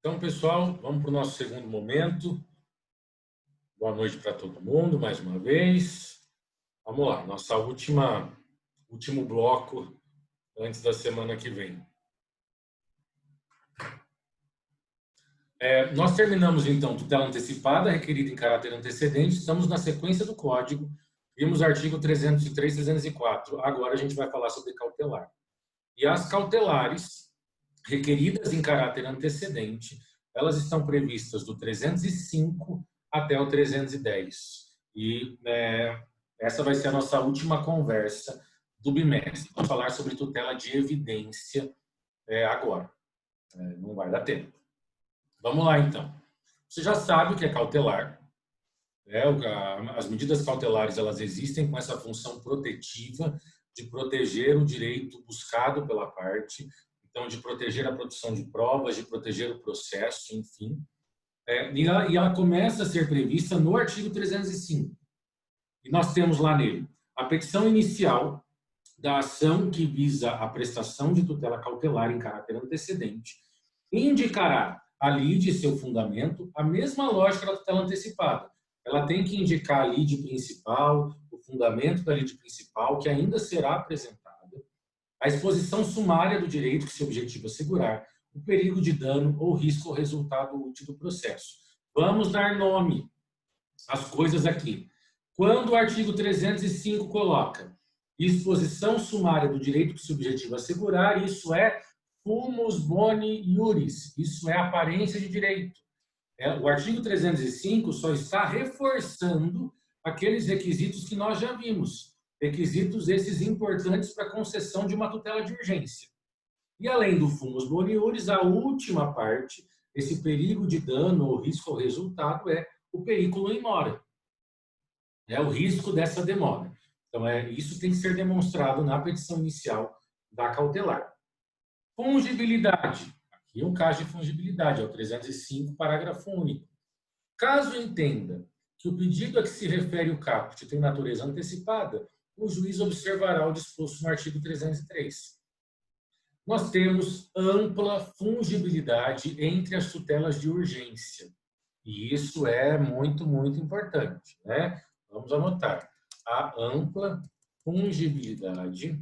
Então, pessoal, vamos para o nosso segundo momento. Boa noite para todo mundo, mais uma vez. Vamos lá, último bloco antes da semana que vem. Nós terminamos, então, tutela antecipada, requerida em caráter antecedente. Estamos na sequência do código. Vimos o artigo 303 e 304. Agora a gente vai falar sobre cautelar. E as cautelares, requeridas em caráter antecedente, elas estão previstas do 305 até o 310. E essa vai ser a nossa última conversa do bimestre. Vamos falar sobre tutela de evidência agora. Não vai dar tempo. Vamos lá, então. Você já sabe o que é cautelar. As medidas cautelares elas existem com essa função protetiva de proteger o direito buscado pela parte, então de proteger a produção de provas, de proteger o processo, enfim. E ela começa a ser prevista no artigo 305. E nós temos lá nele a petição inicial da ação que visa a prestação de tutela cautelar em caráter antecedente indicará a lide e seu fundamento a mesma lógica da tutela antecipada. Ela tem que indicar a lide principal, o fundamento da lide principal, que ainda será apresentada, a exposição sumária do direito que se objetiva assegurar, o perigo de dano ou risco ao resultado útil do processo. Vamos dar nome às coisas aqui. Quando o artigo 305 coloca exposição sumária do direito que se objetiva assegurar, isso é fumus boni iuris, isso é aparência de direito. O artigo 305 só está reforçando aqueles requisitos que nós já vimos, requisitos esses importantes para a concessão de uma tutela de urgência. E além do fumus boni iuris, a última parte, esse perigo de dano ou risco ao resultado, é o periculum in mora, o risco dessa demora. Então, isso tem que ser demonstrado na petição inicial da cautelar. Fungibilidade. Aqui é um caso de fungibilidade, é o 305, parágrafo único. Caso entenda que o pedido a que se refere o caput tem natureza antecipada, o juiz observará o disposto no artigo 303. Nós temos ampla fungibilidade entre as tutelas de urgência. E isso é muito, muito importante, né? Vamos anotar. A ampla fungibilidade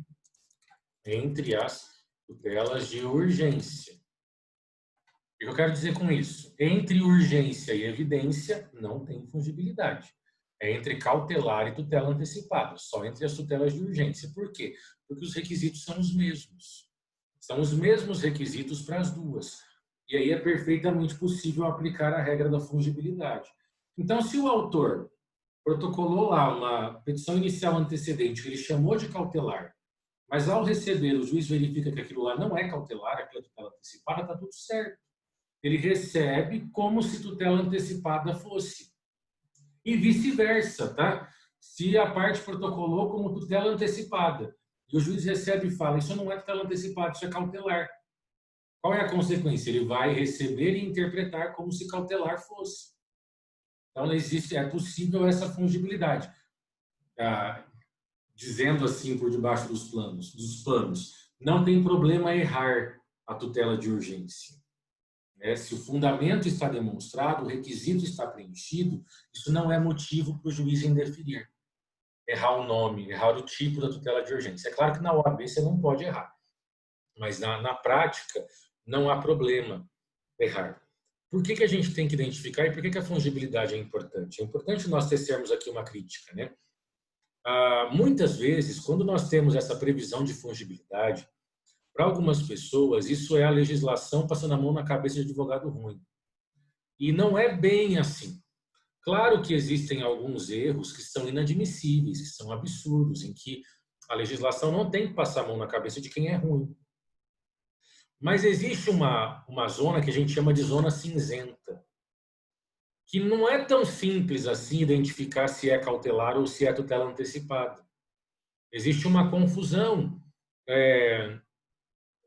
entre as tutelas de urgência. O que eu quero dizer com isso? Entre urgência e evidência, não tem fungibilidade. É entre cautelar e tutela antecipada, só entre as tutelas de urgência. Por quê? Porque os requisitos são os mesmos. São os mesmos requisitos para as duas. E aí é perfeitamente possível aplicar a regra da fungibilidade. Então, se o autor protocolou lá uma petição inicial antecedente que ele chamou de cautelar, mas ao receber o juiz verifica que aquilo lá não é cautelar, aquilo é tutela antecipada, está tudo certo. Ele recebe como se tutela antecipada fosse. E vice-versa, tá? Se a parte protocolou como tutela antecipada e o juiz recebe e fala, isso não é tutela antecipada, isso é cautelar. Qual é a consequência? Ele vai receber e interpretar como se cautelar fosse. Então, é possível essa fungibilidade. Dizendo assim por debaixo dos panos, não tem problema errar a tutela de urgência. Se o fundamento está demonstrado, o requisito está preenchido, isso não é motivo para o juiz indeferir. Errar o nome, errar o tipo da tutela de urgência. É claro que na OAB você não pode errar, mas na prática não há problema errar. Por que a gente tem que identificar e por que a fungibilidade é importante? É importante nós tecermos aqui uma crítica, né? Muitas vezes, quando nós temos essa previsão de fungibilidade, para algumas pessoas, isso é a legislação passando a mão na cabeça de advogado ruim. E não é bem assim. Claro que existem alguns erros que são inadmissíveis, que são absurdos, em que a legislação não tem que passar a mão na cabeça de quem é ruim. Mas existe uma zona que a gente chama de zona cinzenta, que não é tão simples assim identificar se é cautelar ou se é tutela antecipada. Existe uma confusão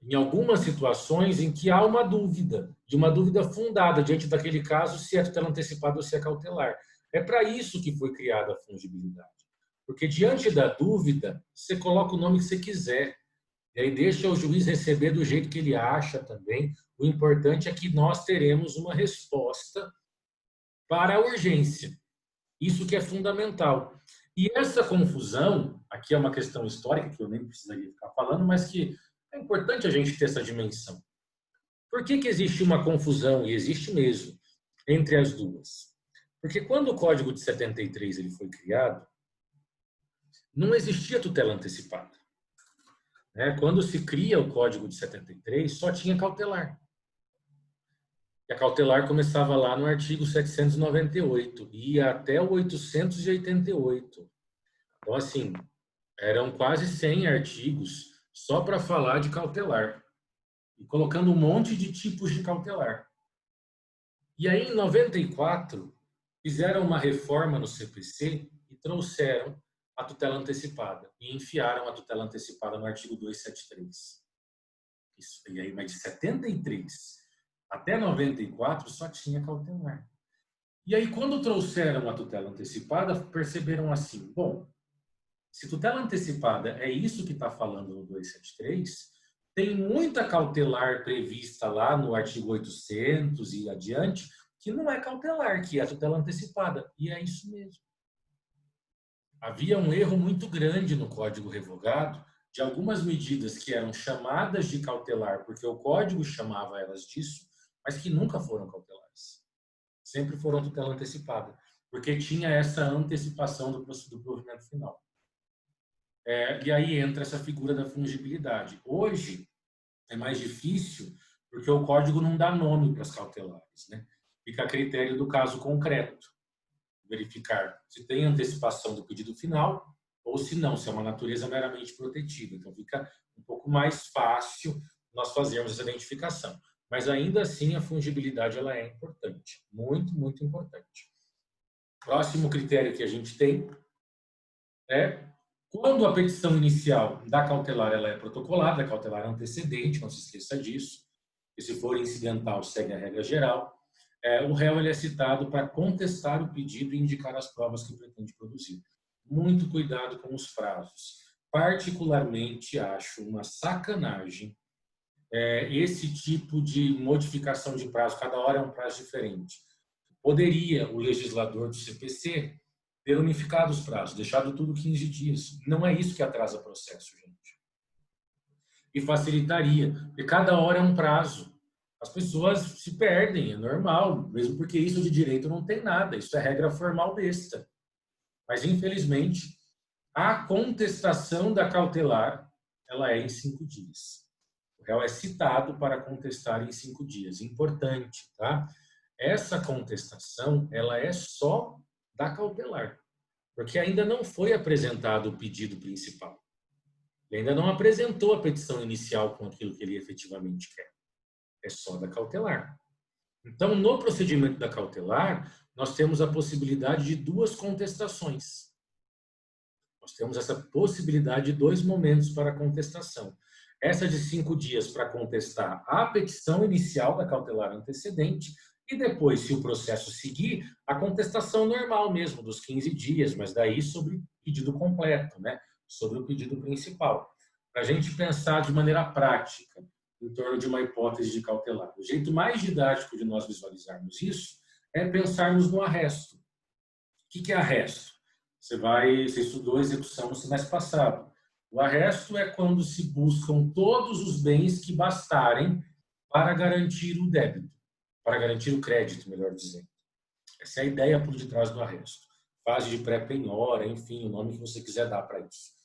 em algumas situações em que há uma dúvida, de uma dúvida fundada diante daquele caso, se é tutela antecipada ou se é cautelar. É para isso que foi criada a fungibilidade. Porque diante da dúvida, você coloca o nome que você quiser. E aí deixa o juiz receber do jeito que ele acha também. O importante é que nós teremos uma resposta para a urgência. Isso que é fundamental. E essa confusão, aqui é uma questão histórica que eu nem precisaria ficar falando, mas que é importante a gente ter essa dimensão. Por que existe uma confusão, e existe mesmo, entre as duas? Porque quando o Código de 73 ele foi criado, não existia tutela antecipada. Quando se cria o Código de 73, só tinha cautelar. E a cautelar começava lá no artigo 798 e ia até o 888. Então, assim, eram quase 100 artigos só para falar de cautelar. E colocando um monte de tipos de cautelar. E aí, em 94, fizeram uma reforma no CPC e trouxeram a tutela antecipada. E enfiaram a tutela antecipada no artigo 273. Isso, e aí, mas de 73 até 94 só tinha cautelar. E aí, quando trouxeram a tutela antecipada, perceberam assim, bom, se tutela antecipada é isso que está falando no 273, tem muita cautelar prevista lá no artigo 800 e adiante, que não é cautelar, que é a tutela antecipada. E é isso mesmo. Havia um erro muito grande no Código Revogado de algumas medidas que eram chamadas de cautelar, porque o Código chamava elas disso, mas que nunca foram cautelares. Sempre foram tutela antecipada, porque tinha essa antecipação do provimento final. E aí entra essa figura da fungibilidade. Hoje é mais difícil, porque o Código não dá nome para as cautelares, né? Fica a critério do caso concreto, verificar se tem antecipação do pedido final ou se não, se é uma natureza meramente protetiva. Então fica um pouco mais fácil nós fazermos essa identificação. Mas ainda assim a fungibilidade ela é importante, muito, muito importante. Próximo critério que a gente tem é quando a petição inicial da cautelar ela é protocolada, a cautelar antecedente, não se esqueça disso, e se for incidental, segue a regra geral, o réu ele é citado para contestar o pedido e indicar as provas que pretende produzir. Muito cuidado com os prazos. Particularmente, acho uma sacanagem esse tipo de modificação de prazo. Cada hora é um prazo diferente. Poderia o legislador do CPC ter unificado os prazos, deixado tudo 15 dias. Não é isso que atrasa o processo, gente. E facilitaria, porque cada hora é um prazo. As pessoas se perdem, é normal, mesmo porque isso de direito não tem nada, isso é regra formal besta. Mas, infelizmente, a contestação da cautelar, ela é em 5 dias. O réu é citado para contestar em 5 dias. Importante, tá? Essa contestação, ela é só da cautelar, porque ainda não foi apresentado o pedido principal. Ele ainda não apresentou a petição inicial com aquilo que ele efetivamente quer. É só da cautelar. Então, no procedimento da cautelar, nós temos a possibilidade de 2 contestações. Nós temos essa possibilidade de 2 momentos para a contestação. Essa de 5 dias para contestar a petição inicial da cautelar antecedente e depois, se o processo seguir, a contestação normal mesmo, dos 15 dias, mas daí sobre pedido completo, né? Sobre o pedido principal. Para a gente pensar de maneira prática em torno de uma hipótese de cautelar. O jeito mais didático de nós visualizarmos isso é pensarmos no arresto. O que é arresto? Você estudou execução no semestre passado. O arresto é quando se buscam todos os bens que bastarem para garantir o débito, para garantir o crédito, melhor dizendo. Essa é a ideia por detrás do arresto. Fase de pré-penhora, enfim, o nome que você quiser dar para isso.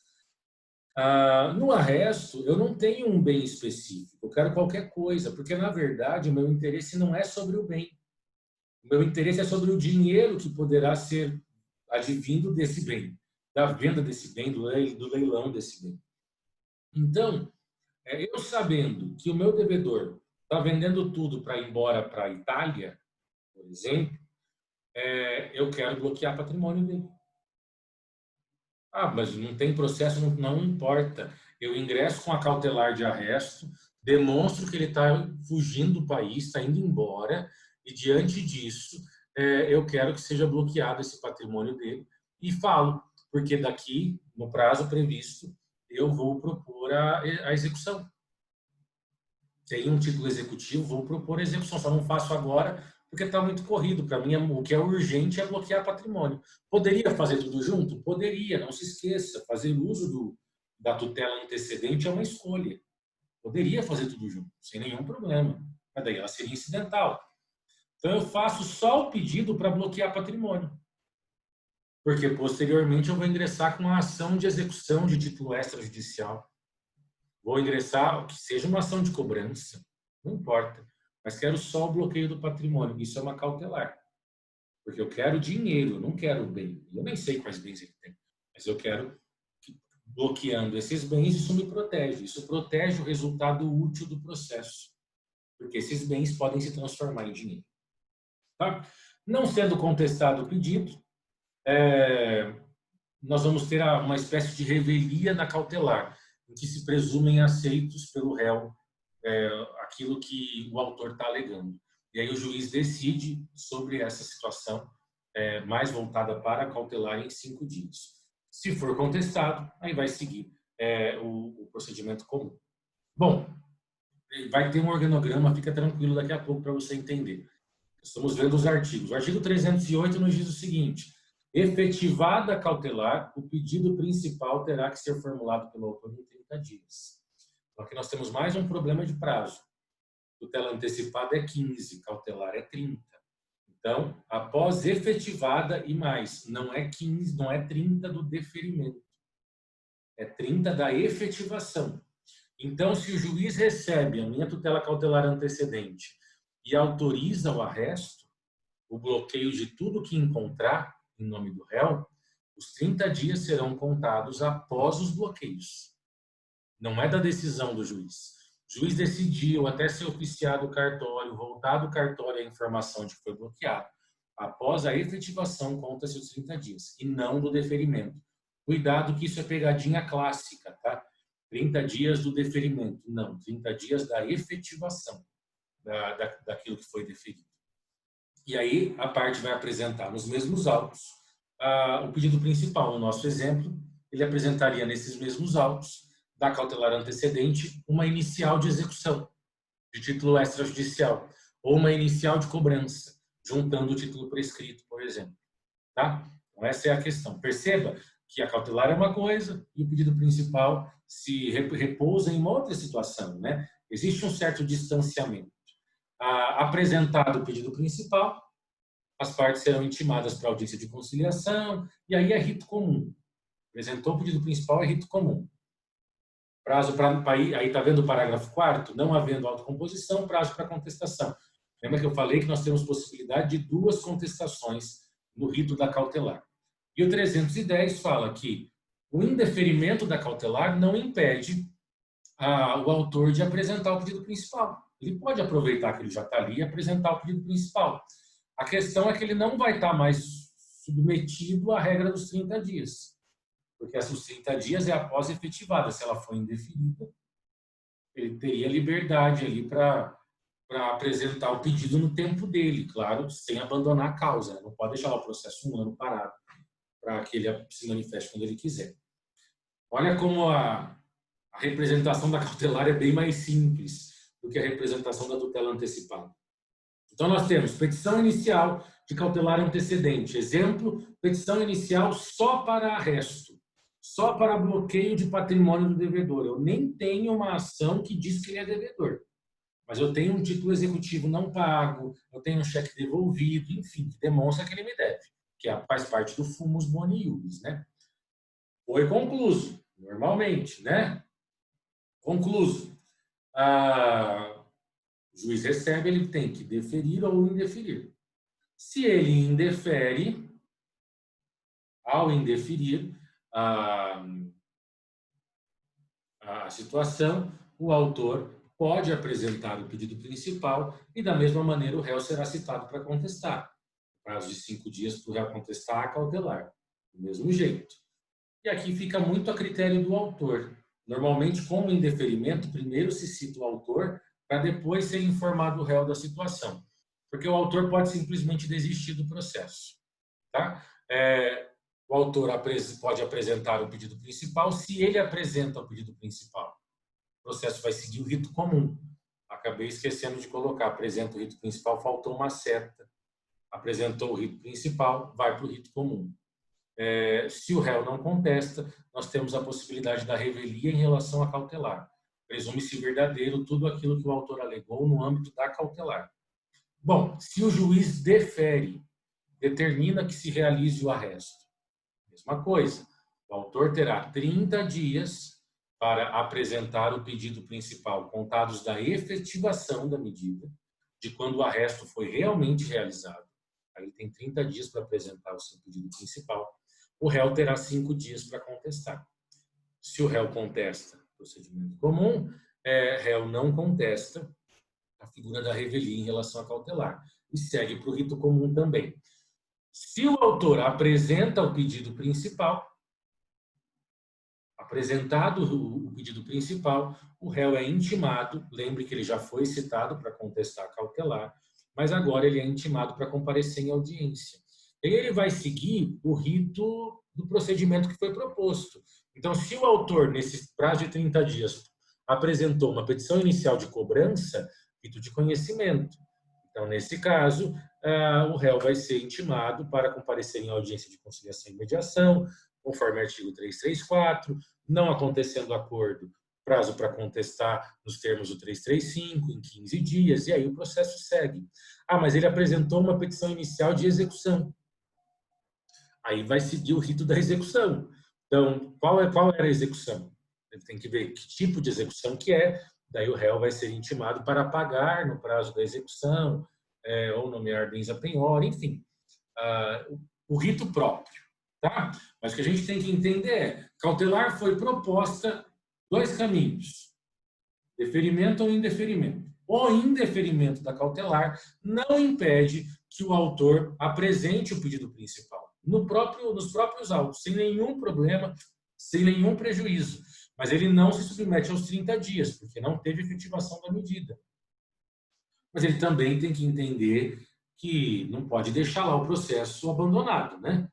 No arresto, eu não tenho um bem específico, eu quero qualquer coisa, porque, na verdade, o meu interesse não é sobre o bem. O meu interesse é sobre o dinheiro que poderá ser advindo desse bem, da venda desse bem, do leilão desse bem. Então, eu sabendo que o meu devedor está vendendo tudo para ir embora para a Itália, por exemplo, eu quero bloquear patrimônio dele. Mas não tem processo, não importa. Eu ingresso com a cautelar de arresto, demonstro que ele está fugindo do país, está indo embora, e diante disso, eu quero que seja bloqueado esse patrimônio dele. E falo, porque daqui, no prazo previsto, eu vou propor a execução. Tem um título executivo, vou propor a execução. Só não faço agora porque está muito corrido. Para mim, o que é urgente é bloquear patrimônio. Poderia fazer tudo junto? Poderia, não se esqueça. Fazer uso da tutela antecedente é uma escolha. Poderia fazer tudo junto, sem nenhum problema. Mas daí ela seria incidental. Então, eu faço só o pedido para bloquear patrimônio. Porque, posteriormente, eu vou ingressar com uma ação de execução de título extrajudicial. Vou ingressar, que seja uma ação de cobrança, não importa. Mas quero só o bloqueio do patrimônio. Isso é uma cautelar. Porque eu quero dinheiro, não quero bem. Eu nem sei quais bens ele tem. Mas eu quero que, bloqueando esses bens, isso me protege. Isso protege o resultado útil do processo. Porque esses bens podem se transformar em dinheiro. Tá? Não sendo contestado o pedido, nós vamos ter uma espécie de revelia na cautelar, em que se presumem aceitos pelo réu aquilo que o autor está alegando. E aí o juiz decide sobre essa situação mais voltada para a cautelar em 5 dias. Se for contestado, aí vai seguir o procedimento comum. Bom, vai ter um organograma, fica tranquilo daqui a pouco para você entender. Estamos vendo os artigos. O artigo 308 nos diz o seguinte: efetivada a cautelar, o pedido principal terá que ser formulado pelo autor em 30 dias. Então, aqui nós temos mais um problema de prazo. Tutela antecipada é 15, cautelar é 30. Então, após efetivada e mais, não é 15, não é 30 do deferimento. É 30 da efetivação. Então, se o juiz recebe a minha tutela cautelar antecedente e autoriza o arresto, o bloqueio de tudo que encontrar em nome do réu, os 30 dias serão contados após os bloqueios. Não é da decisão do juiz. O juiz decidiu até ser oficiado o cartório, voltado o cartório a informação de que foi bloqueado. Após a efetivação, conta-se os 30 dias, e não do deferimento. Cuidado que isso é pegadinha clássica, tá? 30 dias do deferimento. Não, 30 dias da efetivação daquilo que foi deferido. E aí a parte vai apresentar nos mesmos autos o pedido principal. No nosso exemplo, ele apresentaria nesses mesmos autos da cautelar antecedente uma inicial de execução de título extrajudicial ou uma inicial de cobrança, juntando o título prescrito, por exemplo. Tá? Então essa é a questão. Perceba que a cautelar é uma coisa e o pedido principal se repousa em uma outra situação, né? Existe um certo distanciamento. Apresentado o pedido principal, as partes serão intimadas para audiência de conciliação, e aí é rito comum. Apresentou o pedido principal, é rito comum. Prazo para aí está vendo o parágrafo 4º? Não havendo autocomposição, prazo para contestação. Lembra que eu falei que nós temos possibilidade de 2 contestações no rito da cautelar. E o 310 fala que o indeferimento da cautelar não impede o autor de apresentar o pedido principal. Ele pode aproveitar que ele já está ali e apresentar o pedido principal. A questão é que ele não vai estar mais submetido à regra dos 30 dias. Porque essas 30 dias é após efetivada. Se ela for indeferida, ele teria liberdade ali para apresentar o pedido no tempo dele, claro, sem abandonar a causa. Não pode deixar o processo 1 ano parado para que ele se manifeste quando ele quiser. Olha como a representação da cautelar é bem mais simples do que a representação da tutela antecipada. Então, nós temos petição inicial de cautelar antecedente. Exemplo, petição inicial só para arresto, só para bloqueio de patrimônio do devedor. Eu nem tenho uma ação que diz que ele é devedor, mas eu tenho um título executivo não pago, eu tenho um cheque devolvido, enfim, que demonstra que ele me deve, que faz parte do fumus boni iuris, né? Foi concluso, normalmente, né? Concluso. O juiz recebe, ele tem que deferir ou indeferir. Se ele indefere, ao indeferir a situação, o autor pode apresentar o pedido principal e, da mesma maneira, o réu será citado para contestar. Prazo de 5 dias para o réu contestar a cautelar. Do mesmo jeito. E aqui fica muito a critério do autor. Normalmente, com o indeferimento, primeiro se cita o autor para depois ser informado o réu da situação. Porque o autor pode simplesmente desistir do processo. Tá? o autor pode apresentar o pedido principal. Se ele apresenta o pedido principal, o processo vai seguir o rito comum. Acabei esquecendo de colocar, apresenta o rito principal, faltou uma seta. Apresentou o rito principal, vai para o rito comum. Se o réu não contesta, nós temos a possibilidade da revelia em relação à cautelar. Presume-se verdadeiro tudo aquilo que o autor alegou no âmbito da cautelar. Bom, se o juiz defere, determina que se realize o arresto, mesma coisa. O autor terá 30 dias para apresentar o pedido principal, contados da efetivação da medida, de quando o arresto foi realmente realizado. Aí ele tem 30 dias para apresentar o seu pedido principal. O réu terá 5 dias para contestar. Se o réu contesta, procedimento comum, réu não contesta, a figura da revelia em relação à cautelar. E segue para o rito comum também. Se o autor apresenta o pedido principal, apresentado o pedido principal, o réu é intimado, lembre que ele já foi citado para contestar a cautelar, mas agora ele é intimado para comparecer em audiência. E ele vai seguir o rito do procedimento que foi proposto. Então, se o autor, nesse prazo de 30 dias, apresentou uma petição inicial de cobrança, rito de conhecimento. Então, nesse caso, o réu vai ser intimado para comparecer em audiência de conciliação e mediação, conforme artigo 334, não acontecendo acordo, prazo para contestar nos termos do 335, em 15 dias, e aí o processo segue. Mas ele apresentou uma petição inicial de execução. Aí vai seguir o rito da execução. Então, qual era a execução? Ele tem que ver que tipo de execução que é, daí o réu vai ser intimado para pagar no prazo da execução, ou nomear bens a penhora, enfim, o rito próprio. Tá? Mas o que a gente tem que entender cautelar foi proposta 2 caminhos, deferimento ou indeferimento. O indeferimento da cautelar não impede que o autor apresente o pedido principal nos próprios autos, sem nenhum problema, sem nenhum prejuízo. Mas ele não se submete aos 30 dias, porque não teve efetivação da medida. Mas ele também tem que entender que não pode deixar lá o processo abandonado, né?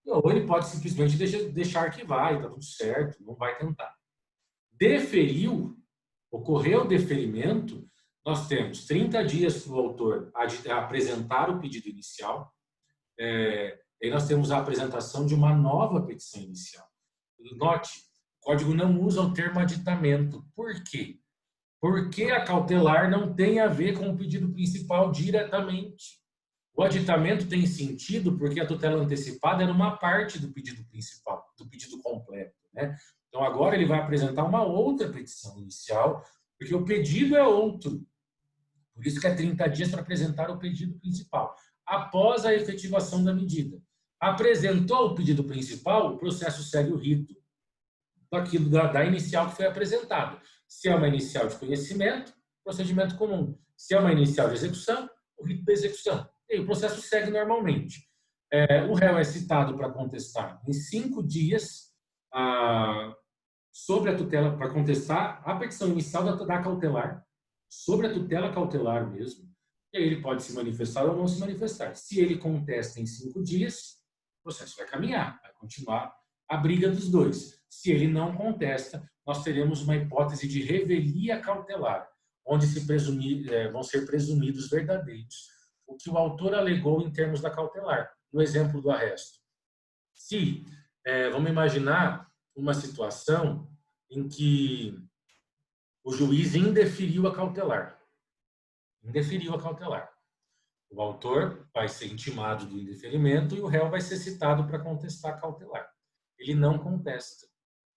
Ou ele pode simplesmente deixar arquivar e está tudo certo, não vai tentar. Deferiu, ocorreu o deferimento, nós temos 30 dias para o autor apresentar o pedido inicial, aí nós temos a apresentação de uma nova petição inicial. Note, o código não usa o termo aditamento. Por quê? Porque a cautelar não tem a ver com o pedido principal diretamente. O aditamento tem sentido porque a tutela antecipada era uma parte do pedido principal, do pedido completo, né? Então, agora ele vai apresentar uma outra petição inicial, porque o pedido é outro. Por isso que é 30 dias para apresentar o pedido principal, após a efetivação da medida. Apresentou o pedido principal, o processo segue o rito daquilo da inicial que foi apresentada. Se é uma inicial de conhecimento, procedimento comum. Se é uma inicial de execução, o rito da execução. E o processo segue normalmente. O réu é citado para contestar em 5 dias sobre a tutela, para contestar a petição inicial da cautelar, sobre a tutela cautelar mesmo, e aí ele pode se manifestar ou não se manifestar. Se ele contesta em 5 dias, o processo vai caminhar, vai continuar a briga dos dois. Se ele não contesta, nós teremos uma hipótese de revelia cautelar, onde vão ser presumidos verdadeiros o que o autor alegou em termos da cautelar, no exemplo do arresto. Se, vamos imaginar uma situação em que o juiz indeferiu a cautelar. Indeferiu a cautelar. O autor vai ser intimado do indeferimento e o réu vai ser citado para contestar a cautelar. Ele não contesta.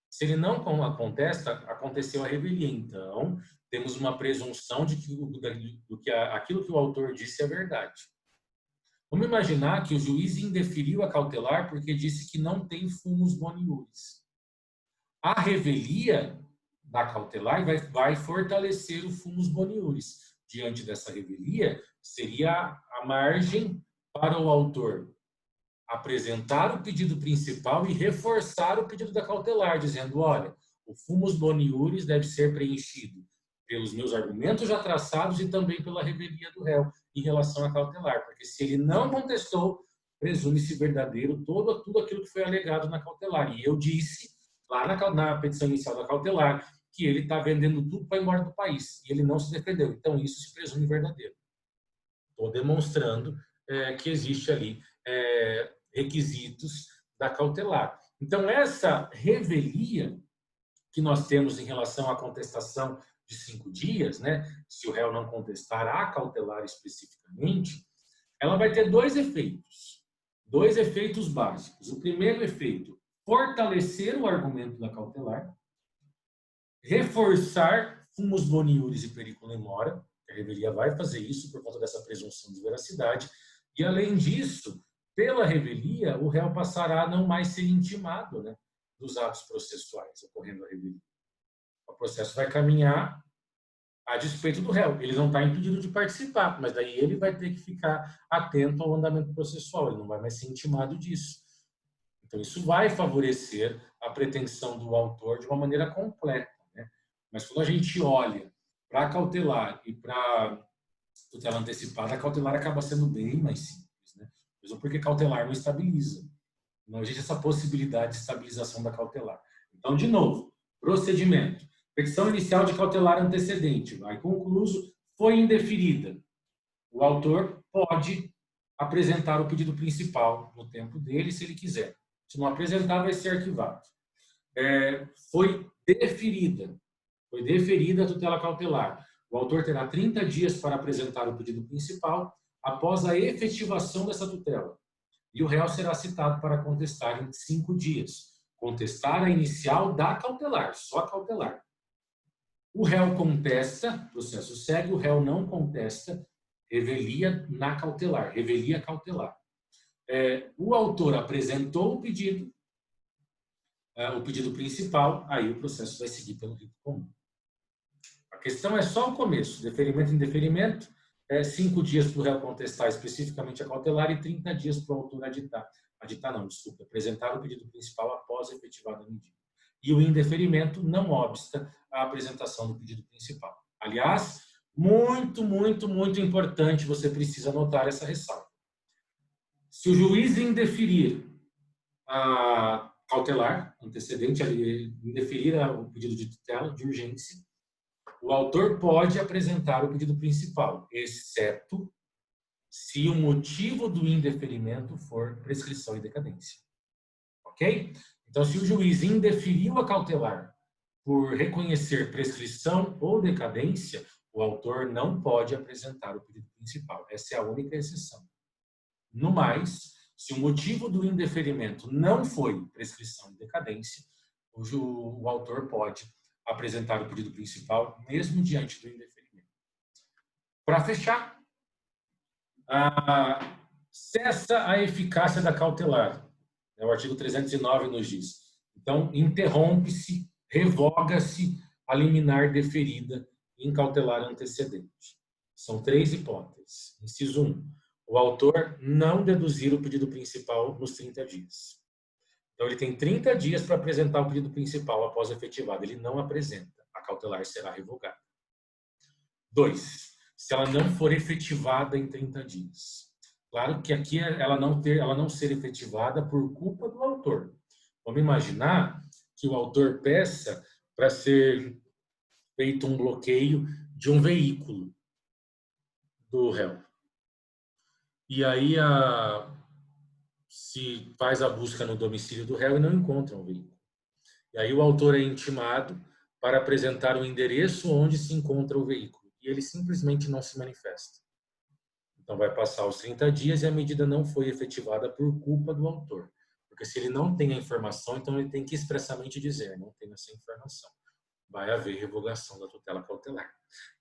Se ele não contesta, aconteceu a revelia. Então, temos uma presunção de que aquilo que o autor disse é verdade. Vamos imaginar que o juiz indeferiu a cautelar porque disse que não tem fumus boniuris. A revelia da cautelar vai fortalecer o fumus boniuris. Diante dessa revelia, seria a margem para o autor apresentar o pedido principal e reforçar o pedido da cautelar, dizendo, olha, o fumus boniuris deve ser preenchido pelos meus argumentos já traçados e também pela revelia do réu em relação à cautelar, porque se ele não contestou, presume-se verdadeiro tudo aquilo que foi alegado na cautelar. E eu disse, lá na petição inicial da cautelar, que ele está vendendo tudo para ir embora do país. E ele não se defendeu. Então, isso se presume verdadeiro. Estou demonstrando que existe ali requisitos da cautelar. Então, essa revelia que nós temos em relação à contestação de 5 dias, né, se o réu não contestar a cautelar especificamente, ela vai ter dois efeitos básicos. O primeiro efeito, fortalecer o argumento da cautelar, reforçar fumus boni iuris e periculum in mora, a revelia vai fazer isso por conta dessa presunção de veracidade, e além disso, pela revelia, o réu passará a não mais ser intimado, né, dos atos processuais ocorrendo a revelia. O processo vai caminhar a despeito do réu. Ele não está impedido de participar, mas daí ele vai ter que ficar atento ao andamento processual, ele não vai mais ser intimado disso. Então, isso vai favorecer a pretensão do autor de uma maneira completa, né? Mas quando a gente olha para a cautelar e para a tutela antecipada, a cautelar acaba sendo bem mais simples, né? Mesmo porque cautelar não estabiliza. Não existe essa possibilidade de estabilização da cautelar. Então, de novo, procedimento. Petição inicial de cautelar antecedente. Vai concluso, foi indeferida. O autor pode apresentar o pedido principal no tempo dele, se ele quiser. Se não apresentar, vai ser arquivado. Foi deferida. Foi deferida a tutela cautelar. O autor terá 30 dias para apresentar o pedido principal após a efetivação dessa tutela. E o réu será citado para contestar em 5 dias. Contestar a inicial da cautelar, só cautelar. O réu contesta, o processo segue, o réu não contesta, revelia na cautelar, revelia cautelar. O autor apresentou o pedido principal, aí o processo vai seguir pelo rito comum. A questão é só o começo, deferimento em deferimento, 5 dias para o réu contestar especificamente a cautelar e 30 dias para o autor apresentar o pedido principal após a efetivada medida. E o indeferimento não obsta a apresentação do pedido principal. Aliás, muito, muito, muito importante, você precisa anotar essa ressalva. Se o juiz indeferir a cautelar antecedente, indeferir o pedido de tutela de urgência, o autor pode apresentar o pedido principal, exceto se o motivo do indeferimento for prescrição e decadência. Ok? Então, se o juiz indeferiu a cautelar por reconhecer prescrição ou decadência, o autor não pode apresentar o pedido principal. Essa é a única exceção. No mais, se o motivo do indeferimento não foi prescrição e decadência, o autor pode apresentar o pedido principal, mesmo diante do indeferimento. Para fechar, cessa a eficácia da cautelar. O artigo 309 nos diz. Então, interrompe-se, revoga-se a liminar deferida em cautelar antecedente. São 3 hipóteses. Inciso 1. O autor não deduzir o pedido principal nos 30 dias. Então, ele tem 30 dias para apresentar o pedido principal após efetivado. Ele não apresenta. A cautelar será revogada. 2. Se ela não for efetivada em 30 dias. Claro que aqui ela não ser efetivada por culpa do autor. Vamos imaginar que o autor peça para ser feito um bloqueio de um veículo do réu. E aí se faz a busca no domicílio do réu e não encontra um veículo. E aí o autor é intimado para apresentar o endereço onde se encontra o veículo. E ele simplesmente não se manifesta. Então vai passar os 30 dias e a medida não foi efetivada por culpa do autor. Porque se ele não tem a informação, então ele tem que expressamente dizer, não tenho essa informação. Vai haver revogação da tutela cautelar.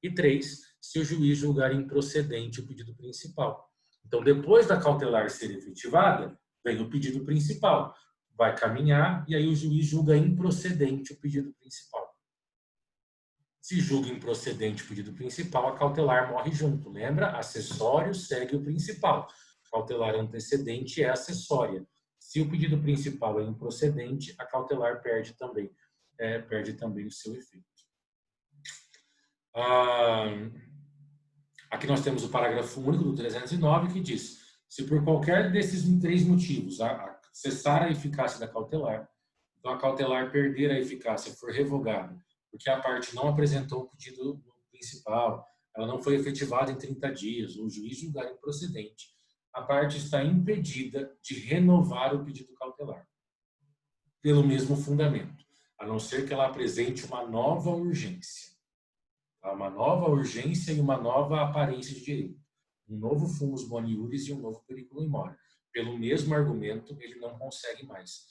E 3, se o juiz julgar improcedente o pedido principal. Então, depois da cautelar ser efetivada, vem o pedido principal. Vai caminhar e aí o juiz julga improcedente o pedido principal. Se julga improcedente o pedido principal, a cautelar morre junto. Lembra? Acessório segue o principal. Cautelar antecedente é acessória. Se o pedido principal é improcedente, a cautelar perde também o seu efeito. Aqui nós temos o parágrafo único do 309 que diz: Se por qualquer desses 3 motivos cessar a eficácia da cautelar, então a cautelar perder a eficácia, for revogada, porque a parte não apresentou o pedido principal, ela não foi efetivada em 30 dias, ou o juiz julgar improcedente, a parte está impedida de renovar o pedido cautelar, pelo mesmo fundamento, a não ser que ela apresente uma nova urgência. Uma nova urgência e uma nova aparência de direito. Um novo fumus boni iuris e um novo periculum in mora. Pelo mesmo argumento, ele não consegue mais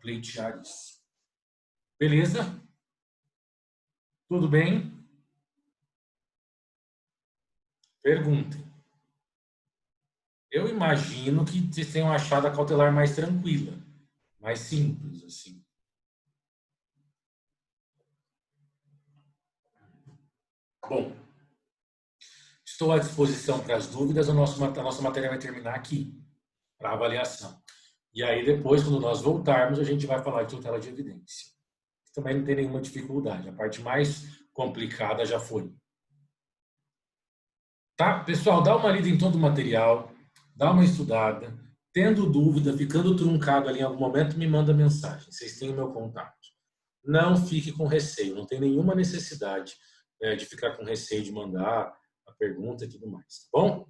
pleitear isso. Beleza? Tudo bem? Perguntem. Eu imagino que vocês tenham achado a cautelar mais tranquila, mais simples, assim. Bom, estou à disposição para as dúvidas. A nossa matéria vai terminar aqui, para avaliação. E aí, depois, quando nós voltarmos, a gente vai falar de tutela de evidência. Também não tem nenhuma dificuldade. A parte mais complicada já foi. Tá? Pessoal, dá uma lida em todo o material, dá uma estudada. Tendo dúvida, ficando truncado ali em algum momento, me manda mensagem. Vocês têm o meu contato. Não fique com receio. Não tem nenhuma necessidade de ficar com receio de mandar a pergunta e tudo mais. Tá bom?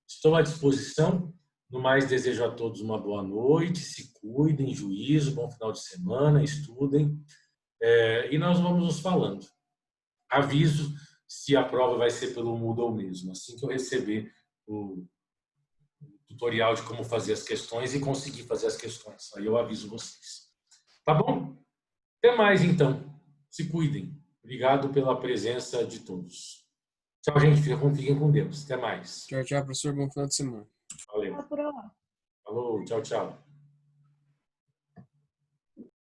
Estou à disposição. No mais, desejo a todos uma boa noite. Se cuidem, juízo, bom final de semana, estudem. E nós vamos nos falando. Aviso se a prova vai ser pelo Moodle mesmo. Assim que eu receber o tutorial de como fazer as questões e conseguir fazer as questões. Aí eu aviso vocês. Tá bom? Até mais, então. Se cuidem. Obrigado pela presença de todos. Tchau, gente. Fiquem com Deus. Até mais. Tchau, tchau, professor. Bom final de semana. Valeu. Falou. Tchau, tchau.